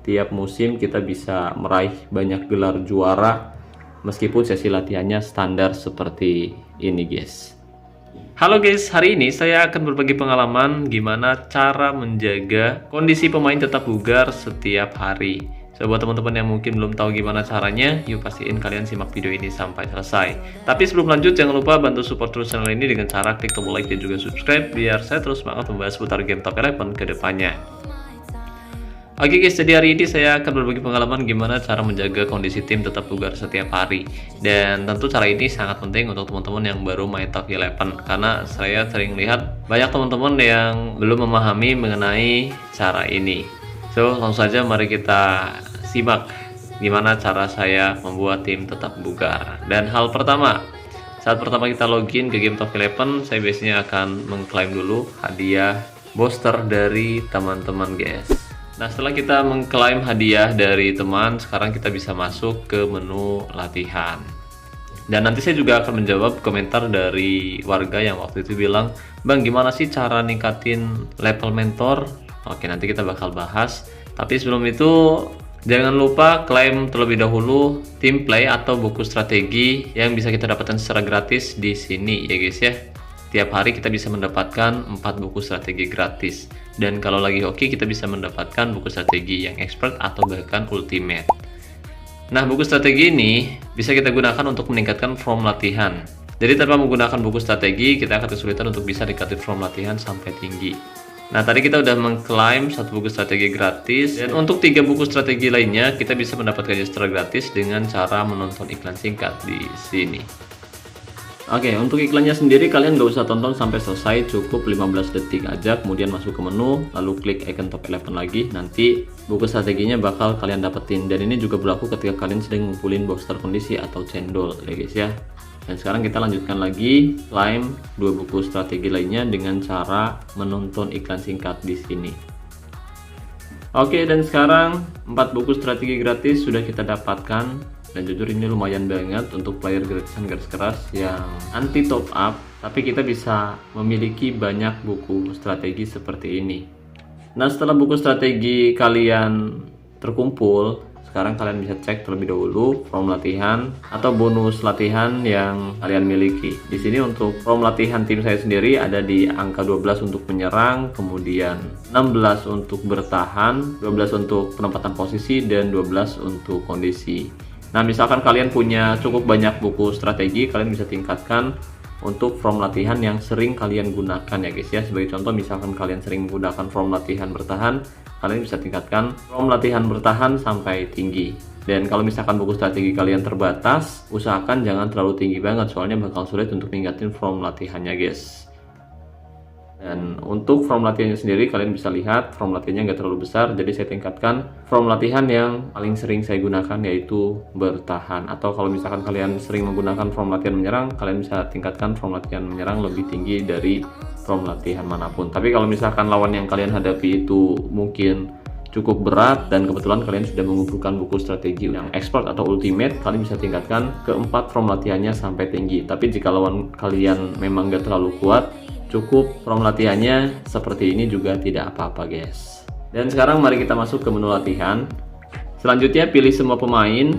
tiap musim kita bisa meraih banyak gelar juara meskipun sesi latihannya standar seperti ini guys. Halo guys, hari ini saya akan berbagi pengalaman gimana cara menjaga kondisi pemain tetap bugar setiap hari. So, buat teman-teman yang mungkin belum tahu gimana caranya, yuk pastiin kalian simak video ini sampai selesai. Tapi sebelum lanjut, jangan lupa bantu support terus channel ini dengan cara klik tombol like dan juga subscribe, biar saya terus semangat membahas seputar game Top 11 ke depannya. Oke guys, jadi hari ini saya akan berbagi pengalaman gimana cara menjaga kondisi tim tetap bugar setiap hari. Dan tentu cara ini sangat penting untuk teman-teman yang baru main Top 11, karena saya sering lihat banyak teman-teman yang belum memahami mengenai cara ini. So, langsung saja mari kita simak gimana cara saya membuat tim tetap bugar. Dan hal pertama, saat pertama kita login ke game Top 11, saya biasanya akan mengklaim dulu hadiah booster dari teman-teman guys. Nah, setelah kita mengklaim hadiah dari teman, sekarang kita bisa masuk ke menu latihan. Dan nanti saya juga akan menjawab komentar dari warga yang waktu itu bilang, "Bang, gimana sih cara ningkatin level mentor?" Oke, nanti kita bakal bahas. Tapi sebelum itu, jangan lupa klaim terlebih dahulu tim play atau buku strategi yang bisa kita dapatkan secara gratis di sini ya guys ya. Tiap hari kita bisa mendapatkan 4 buku strategi gratis. Dan kalau lagi hoki kita bisa mendapatkan buku strategi yang expert atau bahkan ultimate. Nah, buku strategi ini bisa kita gunakan untuk meningkatkan form latihan. Jadi tanpa menggunakan buku strategi, kita akan kesulitan untuk bisa meningkatkan form latihan sampai tinggi. Nah, tadi kita udah mengklaim 1 buku strategi gratis, dan untuk 3 buku strategi lainnya kita bisa mendapatkannya secara gratis dengan cara menonton iklan singkat di sini. Oke, untuk iklannya sendiri kalian nggak usah tonton sampai selesai, cukup 15 detik aja, kemudian masuk ke menu, lalu klik icon Top 11 lagi, nanti buku strateginya bakal kalian dapetin. Dan ini juga berlaku ketika kalian sedang ngumpulin booster kondisi atau cendol ya guys ya. Dan sekarang kita lanjutkan lagi klaim 2 buku strategi lainnya dengan cara menonton iklan singkat di sini. Oke, dan sekarang 4 buku strategi gratis sudah kita dapatkan. Dan jujur ini lumayan banget untuk player gratisan garis keras yang anti top up, tapi kita bisa memiliki banyak buku strategi seperti ini. Nah, setelah buku strategi kalian terkumpul, sekarang kalian bisa cek terlebih dahulu form latihan atau bonus latihan yang kalian miliki. Di sini untuk form latihan tim saya sendiri ada di angka 12 untuk menyerang, kemudian 16 untuk bertahan, 12 untuk penempatan posisi, dan 12 untuk kondisi. Nah, misalkan kalian punya cukup banyak buku strategi, kalian bisa tingkatkan untuk form latihan yang sering kalian gunakan ya guys ya. Sebagai contoh, misalkan kalian sering menggunakan form latihan bertahan, kalian bisa tingkatkan form latihan bertahan sampai tinggi. Dan kalau misalkan buku strategi kalian terbatas, usahakan jangan terlalu tinggi banget, soalnya bakal sulit untuk ningkatin form latihannya guys. Dan untuk form latihannya sendiri kalian bisa lihat form latihannya nggak terlalu besar, jadi saya tingkatkan form latihan yang paling sering saya gunakan, yaitu bertahan. Atau kalau misalkan kalian sering menggunakan form latihan menyerang, kalian bisa tingkatkan form latihan menyerang lebih tinggi dari form latihan manapun. Tapi kalau misalkan lawan yang kalian hadapi itu mungkin cukup berat dan kebetulan kalian sudah mengumpulkan buku strategi yang expert atau ultimate, kalian bisa tingkatkan ke 4 form latihannya sampai tinggi. Tapi jika lawan kalian memang nggak terlalu kuat, cukup form latihannya seperti ini juga tidak apa-apa guys. Dan sekarang mari kita masuk ke menu latihan. Selanjutnya pilih semua pemain,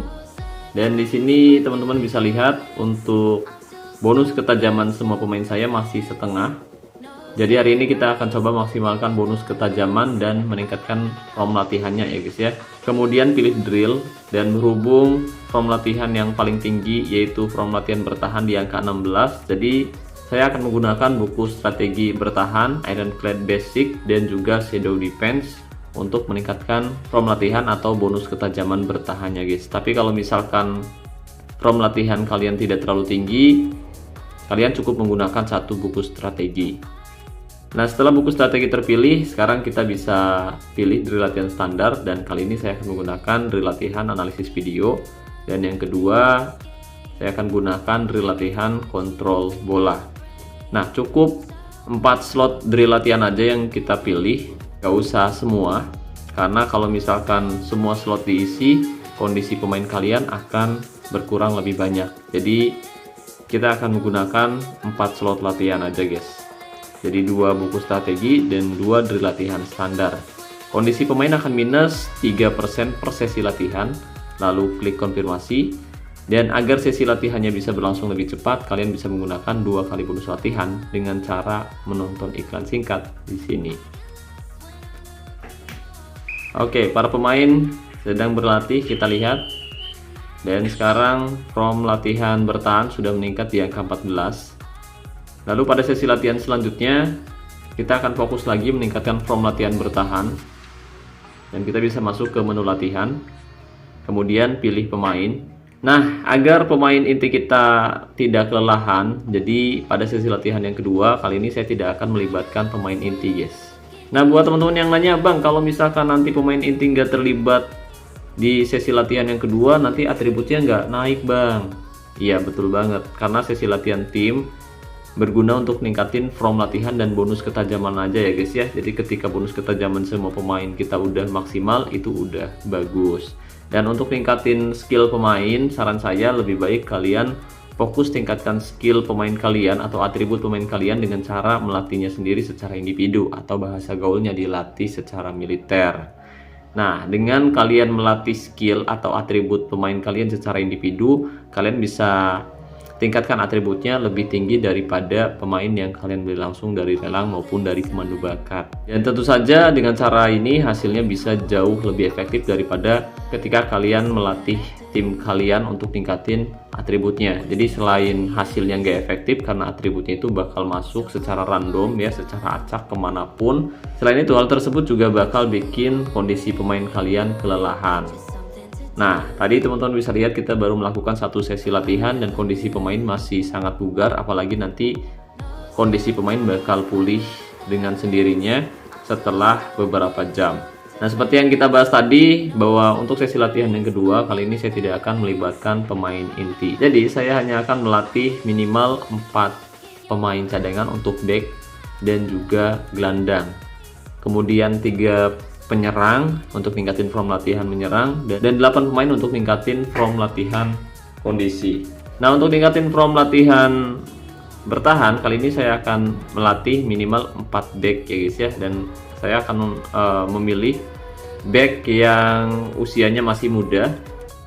dan di sini teman-teman bisa lihat untuk bonus ketajaman semua pemain saya masih setengah. Jadi hari ini kita akan coba maksimalkan bonus ketajaman dan meningkatkan form latihannya ya guys ya. Kemudian pilih drill, dan berhubung form latihan yang paling tinggi yaitu form latihan bertahan di angka 16, jadi saya akan menggunakan buku strategi bertahan, Ironclad Basic, dan juga Shadow Defense untuk meningkatkan form latihan atau bonus ketajaman bertahannya guys. Tapi kalau misalkan form latihan kalian tidak terlalu tinggi, kalian cukup menggunakan 1 buku strategi. Nah, setelah buku strategi terpilih, sekarang kita bisa pilih drill latihan standar, dan kali ini saya akan menggunakan drill latihan analisis video. Dan yang kedua, saya akan gunakan drill latihan kontrol bola. Nah, cukup 4 slot drill latihan aja yang kita pilih, gak usah semua, karena kalau misalkan semua slot diisi, kondisi pemain kalian akan berkurang lebih banyak. Jadi kita akan menggunakan 4 slot latihan aja guys. Jadi 2 buku strategi dan 2 drill latihan standar. Kondisi pemain akan minus 3% per sesi latihan, lalu klik konfirmasi. Dan agar sesi latihannya bisa berlangsung lebih cepat, kalian bisa menggunakan 2 kali bonus latihan dengan cara menonton iklan singkat di sini. Oke, para pemain sedang berlatih, kita lihat. Dan sekarang from latihan bertahan sudah meningkat di angka 14. Lalu pada sesi latihan selanjutnya, kita akan fokus lagi meningkatkan from latihan bertahan. Dan kita bisa masuk ke menu latihan, kemudian pilih pemain. Nah, agar pemain inti kita tidak kelelahan, jadi pada sesi latihan yang kedua, kali ini saya tidak akan melibatkan pemain inti, guys. Nah, buat teman-teman yang nanya, Bang, kalau misalkan nanti pemain inti nggak terlibat di sesi latihan yang kedua, nanti atributnya nggak naik, Bang. Iya, betul banget. Karena sesi latihan tim berguna untuk ningkatin from latihan dan bonus ketajaman aja ya, guys ya. Jadi ketika bonus ketajaman semua pemain kita udah maksimal, itu udah bagus. Dan untuk ningkatin skill pemain, saran saya lebih baik kalian fokus tingkatkan skill pemain kalian atau atribut pemain kalian dengan cara melatihnya sendiri secara individu, atau bahasa gaulnya dilatih secara militer. Nah, dengan kalian melatih skill atau atribut pemain kalian secara individu, kalian bisa tingkatkan atributnya lebih tinggi daripada pemain yang kalian beli langsung dari lelang maupun dari pemandu bakat. Dan tentu saja dengan cara ini hasilnya bisa jauh lebih efektif daripada ketika kalian melatih tim kalian untuk tingkatin atributnya. Jadi selain hasilnya nggak efektif karena atributnya itu bakal masuk secara random ya, secara acak kemanapun. Selain itu, hal tersebut juga bakal bikin kondisi pemain kalian kelelahan. Nah, tadi teman-teman bisa lihat kita baru melakukan satu sesi latihan dan kondisi pemain masih sangat bugar, apalagi nanti kondisi pemain bakal pulih dengan sendirinya setelah beberapa jam. Nah, seperti yang kita bahas tadi, bahwa untuk sesi latihan yang kedua, kali ini saya tidak akan melibatkan pemain inti. Jadi, saya hanya akan melatih minimal 4 pemain cadangan untuk back dan juga gelandang. Kemudian 3 penyerang untuk ningkatin from latihan menyerang, dan 8 pemain untuk ningkatin from latihan kondisi. Nah, untuk ningkatin from latihan bertahan, kali ini saya akan melatih minimal 4 back ya guys ya, dan saya akan memilih back yang usianya masih muda.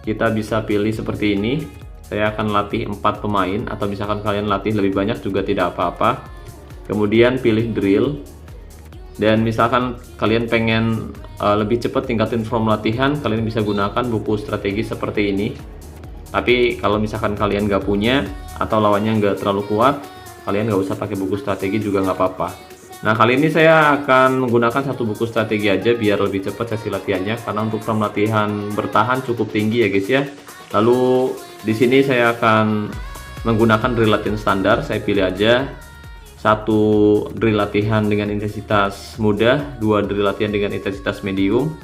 Kita bisa pilih seperti ini. Saya akan latih 4 pemain, atau misalkan kalian latih lebih banyak juga tidak apa-apa. Kemudian pilih drill. Dan misalkan kalian pengen lebih cepat tingkatin from latihan, kalian bisa gunakan buku strategi seperti ini. Tapi kalau misalkan kalian nggak punya atau lawannya nggak terlalu kuat, kalian nggak usah pakai buku strategi juga nggak apa-apa. Nah, kali ini saya akan menggunakan satu buku strategi aja biar lebih cepat sesi latihannya, karena untuk from latihan bertahan cukup tinggi ya guys ya. Lalu di sini saya akan menggunakan drill latihan standar. Saya pilih aja 1 drill latihan dengan intensitas mudah, 2 drill latihan dengan intensitas medium,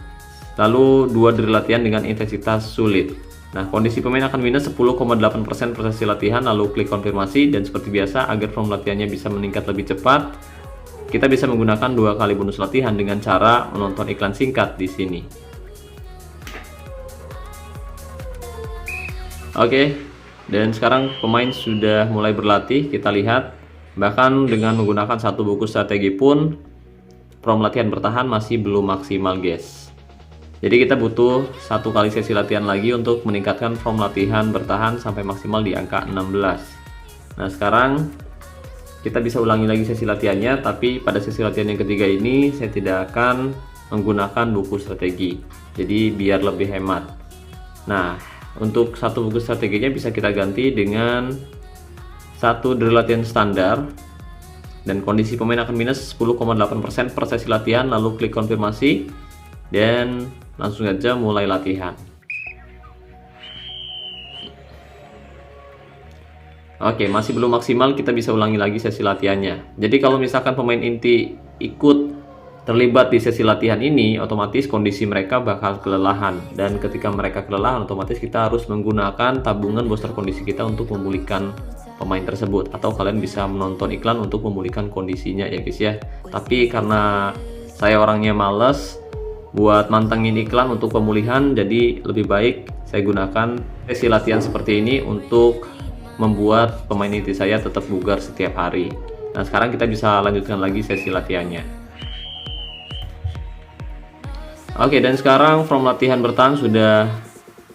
lalu 2 drill latihan dengan intensitas sulit. Nah, kondisi pemain akan minus 10,8% per sesi latihan, lalu klik konfirmasi. Dan seperti biasa, agar form latihannya bisa meningkat lebih cepat, kita bisa menggunakan 2 kali bonus latihan dengan cara menonton iklan singkat di sini. Oke, dan sekarang pemain sudah mulai berlatih, kita lihat. Bahkan dengan menggunakan 1 buku strategi pun from latihan bertahan masih belum maksimal guys. Jadi kita butuh 1 kali sesi latihan lagi untuk meningkatkan from latihan bertahan sampai maksimal di angka 16. Nah, sekarang kita bisa ulangi lagi sesi latihannya, tapi pada sesi latihan yang ketiga ini saya tidak akan menggunakan buku strategi, jadi biar lebih hemat. Nah, untuk 1 buku strateginya bisa kita ganti dengan 1 drill latihan standar, dan kondisi pemain akan minus 10,8% per sesi latihan, lalu klik konfirmasi dan langsung saja mulai latihan. Oke, masih belum maksimal, kita bisa ulangi lagi sesi latihannya. Jadi kalau misalkan pemain inti ikut terlibat di sesi latihan ini, otomatis kondisi mereka bakal kelelahan, dan ketika mereka kelelahan otomatis kita harus menggunakan tabungan booster kondisi kita untuk memulihkan pemain tersebut, atau kalian bisa menonton iklan untuk memulihkan kondisinya ya guys ya. Tapi karena saya orangnya males buat mantengin iklan untuk pemulihan, jadi lebih baik saya gunakan sesi latihan seperti ini untuk membuat pemain inti saya tetap bugar setiap hari. Nah, sekarang kita bisa lanjutkan lagi sesi latihannya. Oke, dan sekarang form latihan bertahan sudah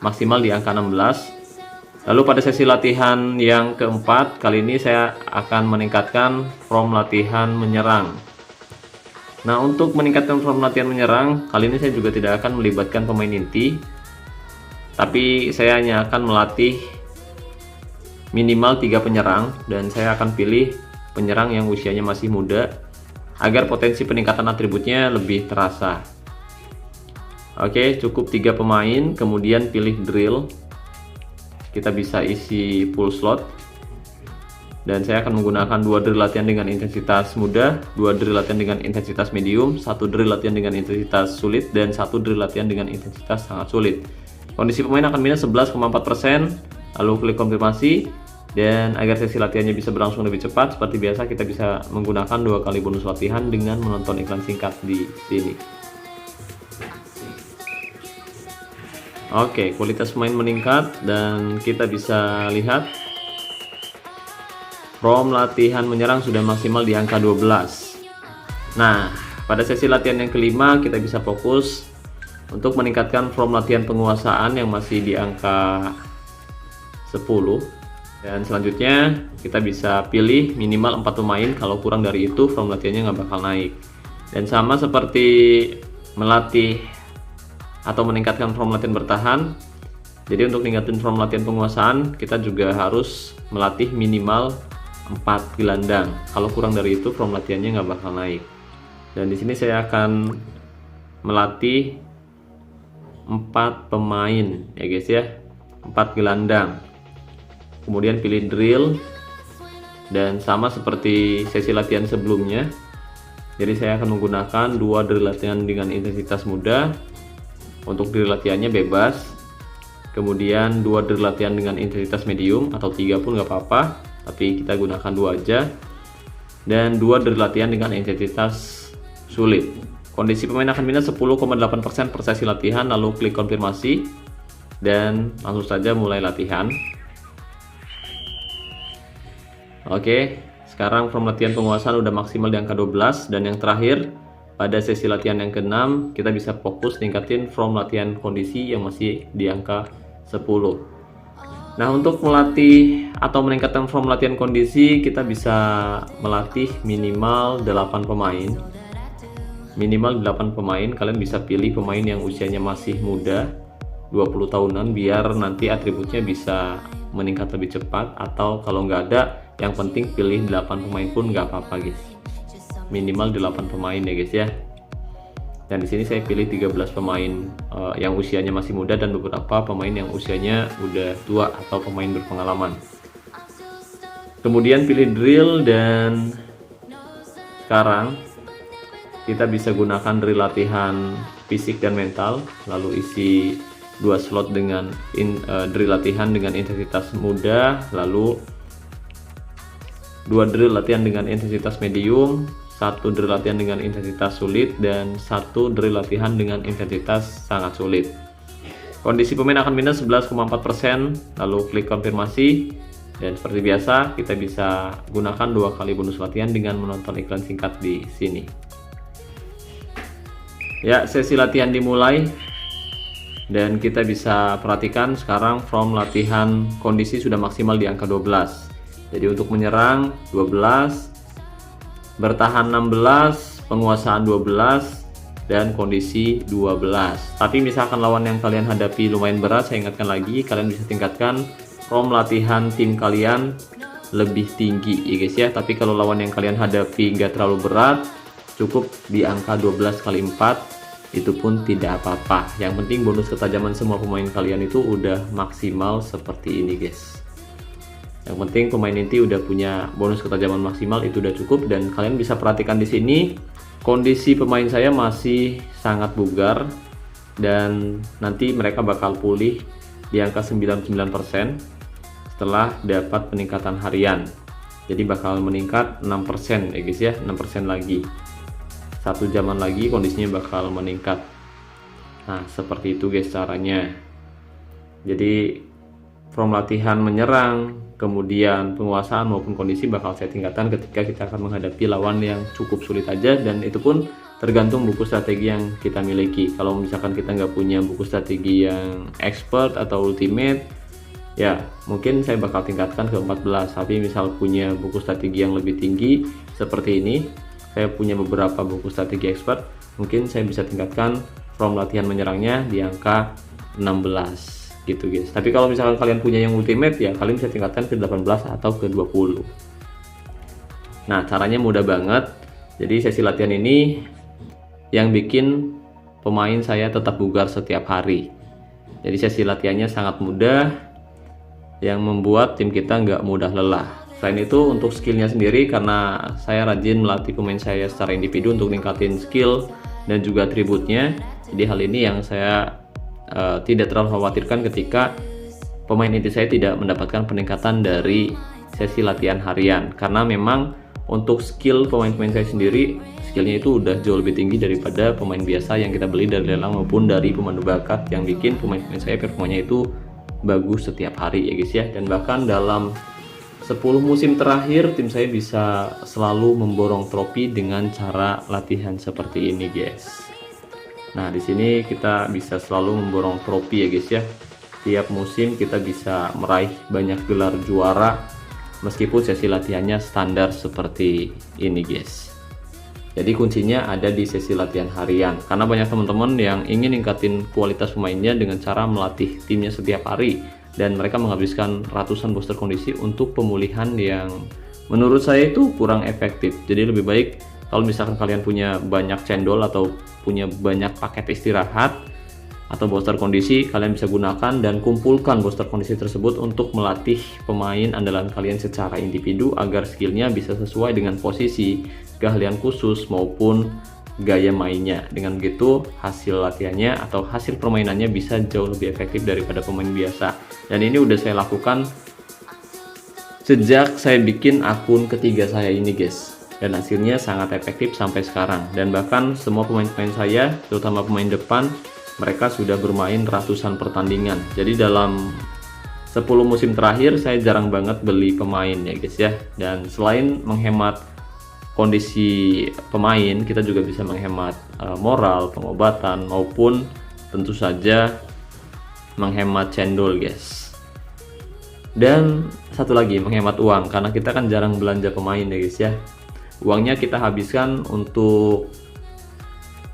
maksimal di angka 16. Lalu pada sesi latihan yang keempat, kali ini saya akan meningkatkan form latihan menyerang. Nah, untuk meningkatkan form latihan menyerang, kali ini saya juga tidak akan melibatkan pemain inti, tapi saya hanya akan melatih minimal 3 penyerang, dan saya akan pilih penyerang yang usianya masih muda agar potensi peningkatan atributnya lebih terasa. Oke, cukup 3 pemain, kemudian pilih drill. Kita bisa isi full slot, dan saya akan menggunakan 2 drill latihan dengan intensitas mudah, 2 drill latihan dengan intensitas medium, 1 drill latihan dengan intensitas sulit, dan 1 drill latihan dengan intensitas sangat sulit. Kondisi pemain akan minus 11,4%, lalu klik konfirmasi. Dan agar sesi latihannya bisa berlangsung lebih cepat, seperti biasa kita bisa menggunakan 2 kali bonus latihan dengan menonton iklan singkat di sini. Oke, kualitas pemain meningkat dan kita bisa lihat form latihan menyerang sudah maksimal di angka 12. Nah, pada sesi latihan yang kelima kita bisa fokus untuk meningkatkan form latihan penguasaan yang masih di angka 10. Dan selanjutnya kita bisa pilih minimal 4 pemain, kalau kurang dari itu form latihannya nggak bakal naik. Dan sama seperti melatih atau meningkatkan form latihan bertahan, jadi untuk meningkatkan form latihan penguasaan kita juga harus melatih minimal 4 gelandang. Kalau kurang dari itu form latihannya nggak bakal naik. Dan di sini saya akan melatih 4 pemain ya guys ya, 4 gelandang. Kemudian pilih drill, dan sama seperti sesi latihan sebelumnya, jadi saya akan menggunakan 2 drill latihan dengan intensitas mudah. Untuk drill latihannya bebas, kemudian 2 drill latihan dengan intensitas medium, atau 3 pun nggak apa-apa, tapi kita gunakan 2 aja, dan 2 drill latihan dengan intensitas sulit. Kondisi pemain akan minus 10,8% per sesi latihan, lalu klik konfirmasi dan langsung saja mulai latihan. Oke, sekarang form latihan penguasaan udah maksimal di angka 12, dan yang terakhir pada sesi latihan yang ke-6 kita bisa fokus tingkatin form latihan kondisi yang masih di angka 10. Nah, untuk melatih atau meningkatkan form latihan kondisi kita bisa melatih minimal 8 pemain. Minimal 8 pemain, kalian bisa pilih pemain yang usianya masih muda, 20 tahunan, biar nanti atributnya bisa meningkat lebih cepat, atau kalau nggak ada, yang penting pilih 8 pemain pun nggak apa-apa guys. Minimal 8 pemain ya guys ya. Dan di sini saya pilih 13 pemain yang usianya masih muda, dan beberapa pemain yang usianya udah tua atau pemain berpengalaman. Kemudian pilih drill, dan sekarang kita bisa gunakan drill latihan fisik dan mental, lalu isi 2 slot dengan drill latihan dengan intensitas mudah, lalu 2 drill latihan dengan intensitas medium, 1 drill latihan dengan intensitas sulit, dan 1 drill latihan dengan intensitas sangat sulit. Kondisi pemain akan minus 11,4%, lalu klik konfirmasi, dan seperti biasa kita bisa gunakan 2 kali bonus latihan dengan menonton iklan singkat di sini. Ya, sesi latihan dimulai, dan kita bisa perhatikan sekarang form latihan kondisi sudah maksimal di angka 12. Jadi untuk menyerang 12, bertahan 16, penguasaan 12, dan kondisi 12. Tapi misalkan lawan yang kalian hadapi lumayan berat, saya ingatkan lagi, kalian bisa tingkatkan form latihan tim kalian lebih tinggi ya guys ya. Tapi kalau lawan yang kalian hadapi nggak terlalu berat, cukup di angka 12 kali 4, itu pun tidak apa-apa. Yang penting bonus ketajaman semua pemain kalian itu udah maksimal seperti ini guys. Yang penting pemain inti udah punya bonus ketajaman maksimal, itu udah cukup. Dan kalian bisa perhatikan di sini kondisi pemain saya masih sangat bugar, dan nanti mereka bakal pulih di angka 99% setelah dapat peningkatan harian. Jadi bakal meningkat 6% ya guys ya, 6% lagi. 1 jaman lagi kondisinya bakal meningkat. Nah, seperti itu guys caranya. Jadi form latihan menyerang, kemudian penguasaan maupun kondisi bakal saya tingkatkan ketika kita akan menghadapi lawan yang cukup sulit aja, dan itu pun tergantung buku strategi yang kita miliki. Kalau misalkan kita nggak punya buku strategi yang expert atau ultimate, ya mungkin saya bakal tingkatkan ke 14. Tapi misal punya buku strategi yang lebih tinggi seperti ini, saya punya beberapa buku strategi expert, mungkin saya bisa tingkatkan from latihan menyerangnya di angka 16 gitu guys. Tapi kalau misalkan kalian punya yang ultimate, ya kalian bisa tingkatkan ke 18 atau ke 20. Nah, caranya mudah banget. Jadi sesi latihan ini yang bikin pemain saya tetap bugar setiap hari. Jadi sesi latihannya sangat mudah, yang membuat tim kita nggak mudah lelah. Selain itu, untuk skillnya sendiri, karena saya rajin melatih pemain saya secara individu untuk ningkatin skill dan juga atributnya, jadi hal ini yang saya tidak terlalu khawatirkan ketika pemain inti saya tidak mendapatkan peningkatan dari sesi latihan harian, karena memang untuk skill pemain-pemain saya sendiri, skillnya itu udah jauh lebih tinggi daripada pemain biasa yang kita beli dari lelang maupun dari pemandu bakat, yang bikin pemain-pemain saya performanya itu bagus setiap hari ya guys ya. Dan bahkan dalam 10 musim terakhir tim saya bisa selalu memborong trofi dengan cara latihan seperti ini guys. Nah, di sini kita bisa selalu memborong trofi ya guys ya. Tiap musim kita bisa meraih banyak gelar juara meskipun sesi latihannya standar seperti ini guys. Jadi kuncinya ada di sesi latihan harian, karena banyak teman-teman yang ingin ningkatin kualitas pemainnya dengan cara melatih timnya setiap hari, dan mereka menghabiskan ratusan booster kondisi untuk pemulihan yang menurut saya itu kurang efektif. Jadi lebih baik kalau misalkan kalian punya banyak cendol atau punya banyak paket istirahat atau booster kondisi, kalian bisa gunakan dan kumpulkan booster kondisi tersebut untuk melatih pemain andalan kalian secara individu agar skillnya bisa sesuai dengan posisi, keahlian khusus maupun gaya mainnya. Dengan begitu hasil latihannya atau hasil permainannya bisa jauh lebih efektif daripada pemain biasa. Dan ini udah saya lakukan sejak saya bikin akun ketiga saya ini guys, dan hasilnya sangat efektif sampai sekarang. Dan bahkan semua pemain-pemain saya, terutama pemain depan, mereka sudah bermain ratusan pertandingan. Jadi dalam 10 musim terakhir saya jarang banget beli pemain ya guys ya. Dan selain menghemat kondisi pemain, kita juga bisa menghemat moral, pengobatan, maupun tentu saja menghemat cendol guys. Dan satu lagi, menghemat uang, karena kita kan jarang belanja pemain ya guys ya. Uangnya kita habiskan untuk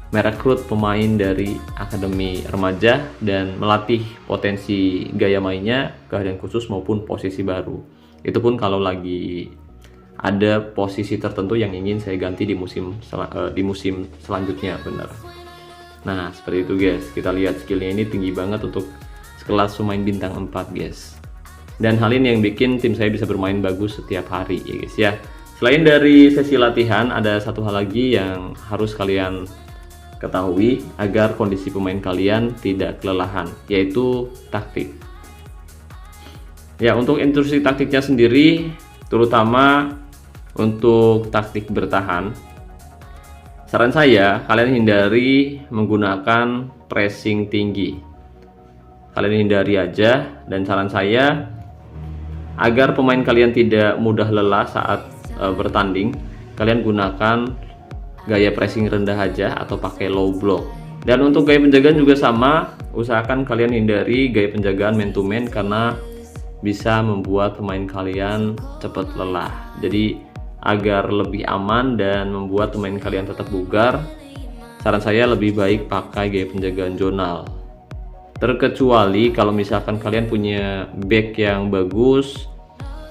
merekrut pemain dari akademi remaja dan melatih potensi gaya mainnya, keahlian khusus maupun posisi baru. Itu pun kalau lagi ada posisi tertentu yang ingin saya ganti di musim selanjutnya, benar. Nah, seperti itu guys. Kita lihat skillnya ini tinggi banget untuk sekelas pemain bintang 4 guys. Dan hal ini yang bikin tim saya bisa bermain bagus setiap hari ya guys ya. Selain dari sesi latihan, ada satu hal lagi yang harus kalian ketahui agar kondisi pemain kalian tidak kelelahan, yaitu taktik. Ya, untuk instruksi taktiknya sendiri, terutama untuk taktik bertahan, saran saya kalian hindari menggunakan pressing tinggi. Kalian hindari aja, dan saran saya agar pemain kalian tidak mudah lelah saat bertanding, kalian gunakan gaya pressing rendah aja atau pakai low block. Dan untuk gaya penjagaan juga sama, usahakan kalian hindari gaya penjagaan man to man karena bisa membuat pemain kalian cepat lelah. Jadi agar lebih aman dan membuat pemain kalian tetap bugar, saran saya lebih baik pakai gaya penjagaan zonal. Terkecuali kalau misalkan kalian punya back yang bagus,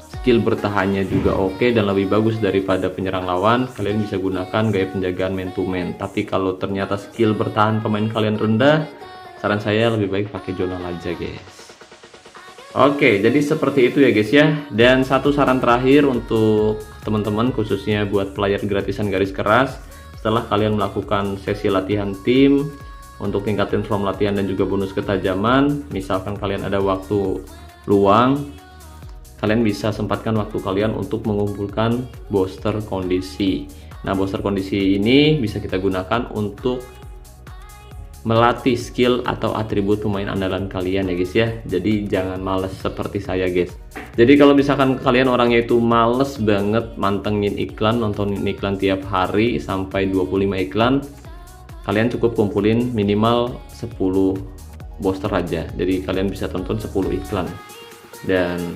skill bertahannya juga oke dan lebih bagus daripada penyerang lawan, kalian bisa gunakan gaya penjagaan man to man. Tapi kalau ternyata skill bertahan pemain kalian rendah, saran saya lebih baik pakai zonal aja guys. Oke, jadi seperti itu ya guys ya. Dan satu saran terakhir untuk teman-teman, khususnya buat player gratisan garis keras, setelah kalian melakukan sesi latihan tim untuk tingkatin form latihan dan juga bonus ketajaman, misalkan kalian ada waktu luang, kalian bisa sempatkan waktu kalian untuk mengumpulkan booster kondisi. Nah, booster kondisi ini bisa kita gunakan untuk melatih skill atau atribut pemain andalan kalian ya guys ya. Jadi jangan males seperti saya guys. Jadi kalau misalkan kalian orangnya itu males banget mantengin iklan, nontonin iklan tiap hari sampai 25 iklan, kalian cukup kumpulin minimal 10 booster aja. Jadi kalian bisa tonton 10 iklan. Dan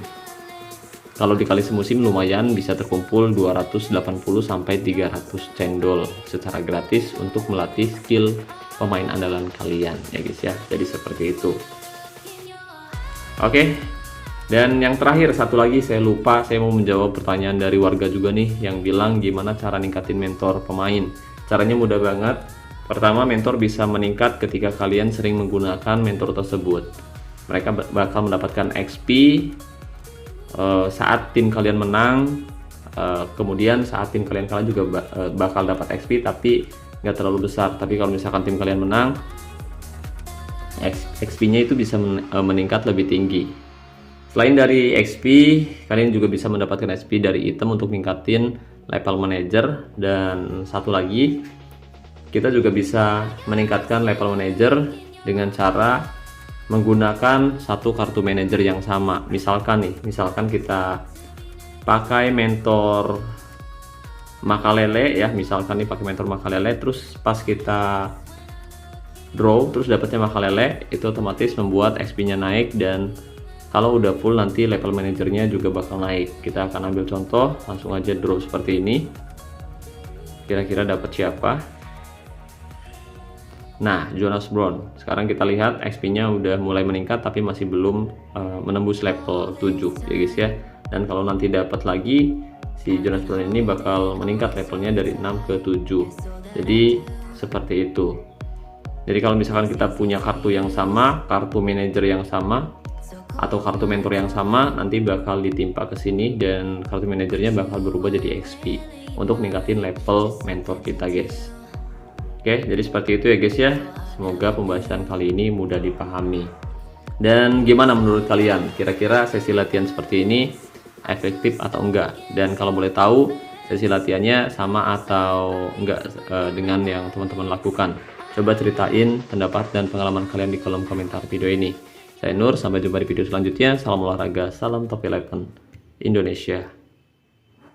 kalau dikali semusim lumayan bisa terkumpul 280 sampai 300 cendol secara gratis untuk melatih skill pemain andalan kalian ya guys ya. Jadi seperti itu. Oke. Dan yang terakhir satu lagi saya lupa, saya mau menjawab pertanyaan dari warga juga nih yang bilang gimana cara ningkatin mentor pemain. Caranya mudah banget. Pertama, mentor bisa meningkat ketika kalian sering menggunakan mentor tersebut. Mereka bakal mendapatkan XP saat tim kalian menang, kemudian saat tim kalian kalah juga bakal dapat XP tapi nggak terlalu besar. Tapi kalau misalkan tim kalian menang, XP-nya itu bisa meningkat lebih tinggi. Selain dari XP, kalian juga bisa mendapatkan XP dari item untuk ningkatin level manager. Dan satu lagi, kita juga bisa meningkatkan level manager dengan cara menggunakan satu kartu manager yang sama. Misalkan kita pakai mentor Makalele ya, misalkan nih pakai mentor Makalele, terus pas kita draw terus dapatnya Makalele, itu otomatis membuat XP-nya naik, dan kalau udah full nanti level manajernya juga bakal naik. Kita akan ambil contoh, langsung aja draw seperti ini. Kira-kira dapat siapa? Nah, Jonas Brown. Sekarang kita lihat XP-nya udah mulai meningkat tapi masih belum menembus level 7 ya guys ya. Dan kalau nanti dapat lagi, si Jonas Brown ini bakal meningkat levelnya dari 6 ke 7. Jadi seperti itu. Jadi kalau misalkan kita punya kartu yang sama, kartu manajer yang sama, atau kartu mentor yang sama, nanti bakal ditimpa ke sini dan kartu manajernya bakal berubah jadi XP untuk ningkatin level mentor kita guys. Oke, jadi seperti itu ya guys ya. Semoga pembahasan kali ini mudah dipahami. Dan gimana menurut kalian? Kira-kira sesi latihan seperti ini efektif atau enggak? Dan kalau boleh tahu, sesi latihannya sama atau enggak dengan yang teman-teman lakukan? Coba ceritain pendapat dan pengalaman kalian di kolom komentar video ini. Saya Nur, sampai jumpa di video selanjutnya. Salam olahraga, salam Top 11 Indonesia.